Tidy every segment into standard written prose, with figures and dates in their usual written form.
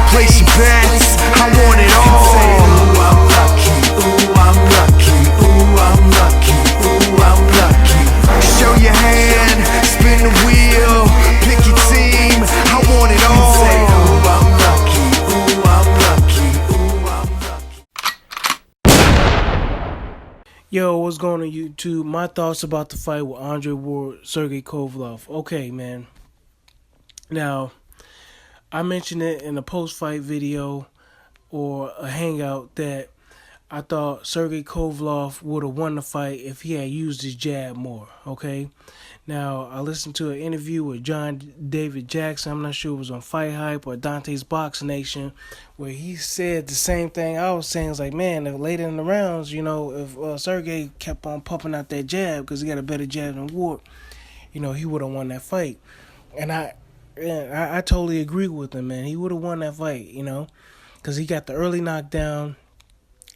Place your bets, I want it all. Ooh, I'm lucky, ooh, I'm lucky, ooh, I'm lucky, ooh, I'm lucky. Show your hand, spin the wheel, pick your team, I want it all. Ooh, I'm lucky, ooh, I'm lucky, ooh, I'm lucky. Yo, what's going on YouTube? My thoughts about the fight with Andre Ward, Sergey Kovalev. Okay, man. Now, I mentioned it in a post-fight video or a hangout that I thought Sergey Kovalev would have won the fight if he had used his jab more, okay? Now, I listened to an interview with John David Jackson. I'm not sure it was on Fight Hype or Dante's Box Nation, where he said the same thing I was saying. It's like, man, if later in the rounds, if Sergey kept on pumping out that jab because he got a better jab than Ward, he would have won that fight. And I totally agree with him, man. He would have won that fight, because he got the early knockdown.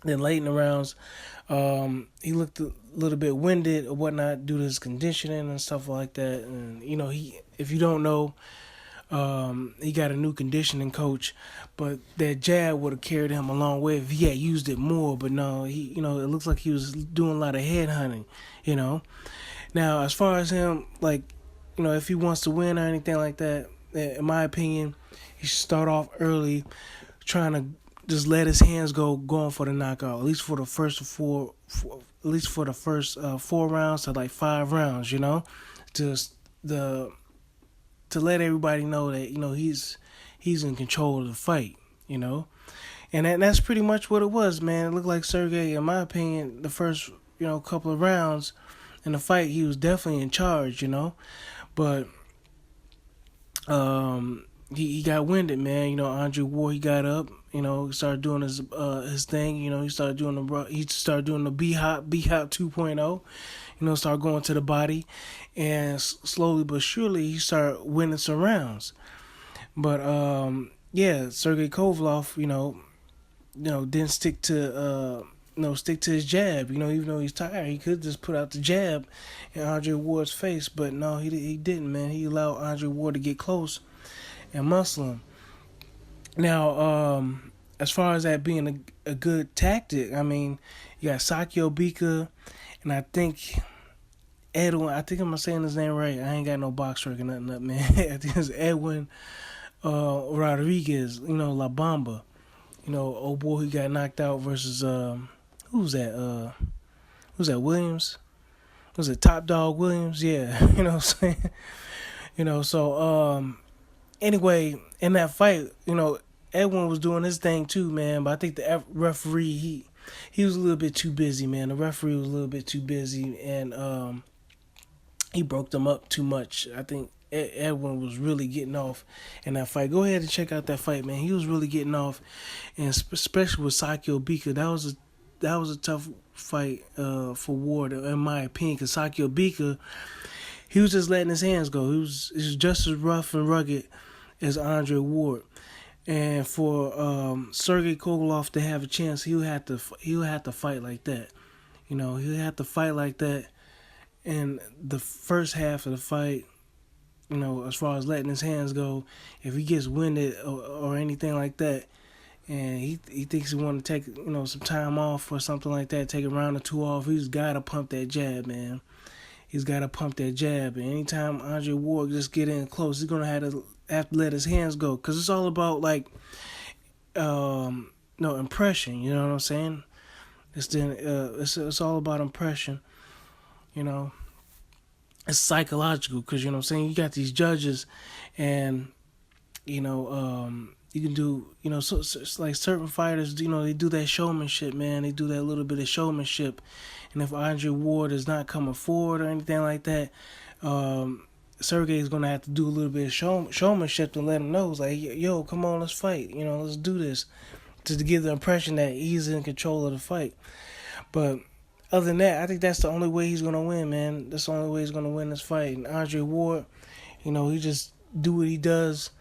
Then late in the rounds, he looked a little bit winded or whatnot due to his conditioning and stuff like that. And if you don't know, he got a new conditioning coach, but that jab would have carried him a long way if he had used it more. But no, it looks like he was doing a lot of head hunting. Now as far as him, if he wants to win or anything like that, in my opinion, he should start off early, trying to just let his hands go, going for the knockout. At least for the first four rounds to like 5 rounds. Just to let everybody know that he's in control of the fight. And that's pretty much what it was, man. It looked like Sergey, in my opinion, the first couple of rounds in the fight, he was definitely in charge. But he got winded, man. Andre Ward, he got up. He started doing his thing. He started doing the B-Hop 2.0. Started going to the body, and slowly but surely he started winning some rounds. But Sergey Kovalev, didn't stick to his jab. Even though he's tired, he could just put out the jab in Andre Ward's face. But no, he didn't, man. He allowed Andre Ward to get close and muscle him. Now, as far as that being a good tactic, I mean, you got Sakio Bika, and I think Edwin. I think I'm saying his name right. I ain't got no box record, nothing up, man. I think it's Edwin Rodriguez. La Bamba. Old boy who got knocked out versus who's that? Who's that? Williams? Was it Top Dog Williams? Yeah, what I'm saying. Anyway, in that fight, Edwin was doing his thing too, man. But I think the referee, he was a little bit too busy, man. The referee was a little bit too busy, and he broke them up too much. I think Edwin was really getting off in that fight. Go ahead and check out that fight, man. He was really getting off, and especially with Sakio Bika, that was a tough fight for Ward, in my opinion. Because Sakio Bika, he was just letting his hands go. He was just as rough and rugged as Andre Ward. And for Sergey Kovalev to have a chance, he'll have to fight like that. He'll have to fight like that in the first half of the fight. As far as letting his hands go, if he gets winded or anything like that, and he thinks he want to take some time off or something like that, take a round or two off, he's got to pump that jab, man. He's got to pump that jab. And anytime Andre Ward just get in close, he's gonna have to let his hands go, because it's all about impression. You know what I'm saying? It's all about impression. It's psychological, because you got these judges, and you can do so it's like certain fighters, they do that showmanship, man. They do that little bit of showmanship, and if Andre Ward is not coming forward or anything like that, Sergey is gonna have to do a little bit of showmanship to let him know, it's like, yo, come on, let's fight, let's do this, to give the impression that he's in control of the fight. But other than that, I think that's the only way he's gonna win, man. That's the only way he's gonna win this fight. And Andre Ward, he just do what he does,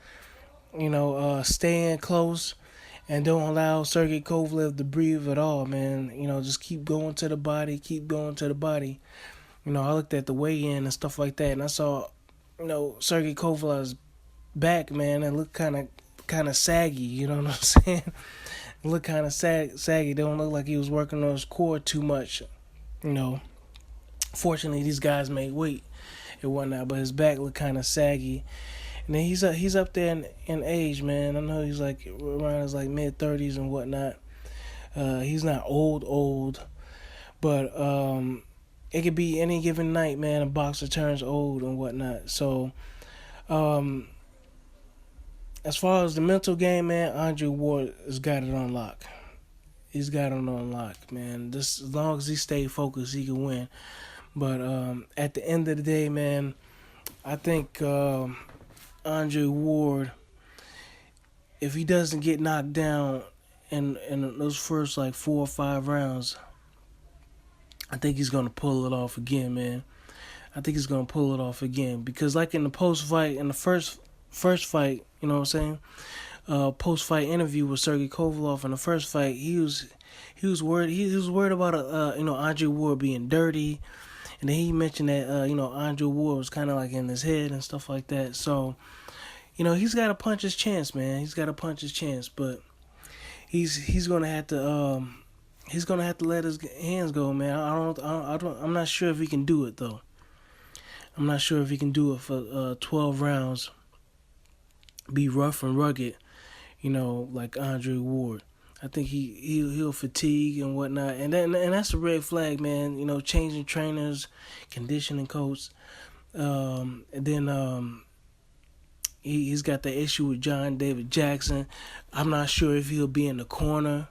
stay in close and don't allow Sergey Kovalev to breathe at all, man. Just keep going to the body, I looked at the weigh-in and stuff like that, and I saw, Sergey Kovalev's back, man, and looked kind of kind of saggy. You know what I'm saying? Look kind of saggy. Don't look like he was working on his core too much. You know. Fortunately, these guys made weight and whatnot, but his back looked kind of saggy. And then he's up there in age, man. I know he's like around his like mid-30s and whatnot. He's not old, but it could be any given night, man. A boxer turns old and whatnot. So, as far as the mental game, man, Andre Ward has got it on lock. He's got it on lock, man. Just as long as he stay focused, he can win. But at the end of the day, man, I think Andre Ward, if he doesn't get knocked down in those first like 4 or 5 rounds, I think he's gonna pull it off again, man. I think he's gonna pull it off again because, like in the post fight, in the first fight, you know what I'm saying? Post fight interview with Sergey Kovalev in the first fight, he was worried about Andre Ward being dirty, and then he mentioned that Andre Ward was kind of like in his head and stuff like that. So he's got to punch his chance, man. He's got to punch his chance, but he's gonna have to let his hands go, man. I'm not sure if he can do it though. I'm not sure if he can do it for 12 rounds. Be rough and rugged, like Andre Ward. I think he'll fatigue and whatnot, and that's a red flag, man. Changing trainers, conditioning coach, and then he's got the issue with John David Jackson. I'm not sure if he'll be in the corner.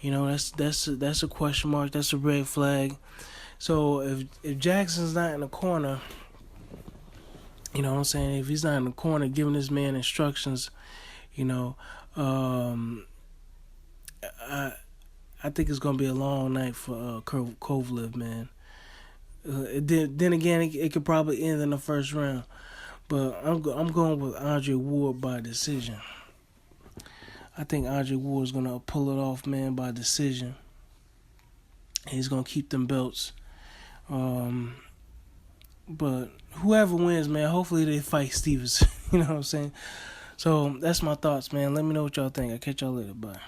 That's a question mark. That's a red flag. So if Jackson's not in the corner, you know what I'm saying? If he's not in the corner giving this man instructions, I think it's gonna be a long night for Kovalev, man. Then again, it could probably end in the first round, but I'm going with Andre Ward by decision. I think Andre Ward is gonna pull it off, man, by decision. He's gonna keep them belts. But whoever wins, man, hopefully they fight Stevens. You know what I'm saying? So that's my thoughts, man. Let me know what y'all think. I'll catch y'all later. Bye.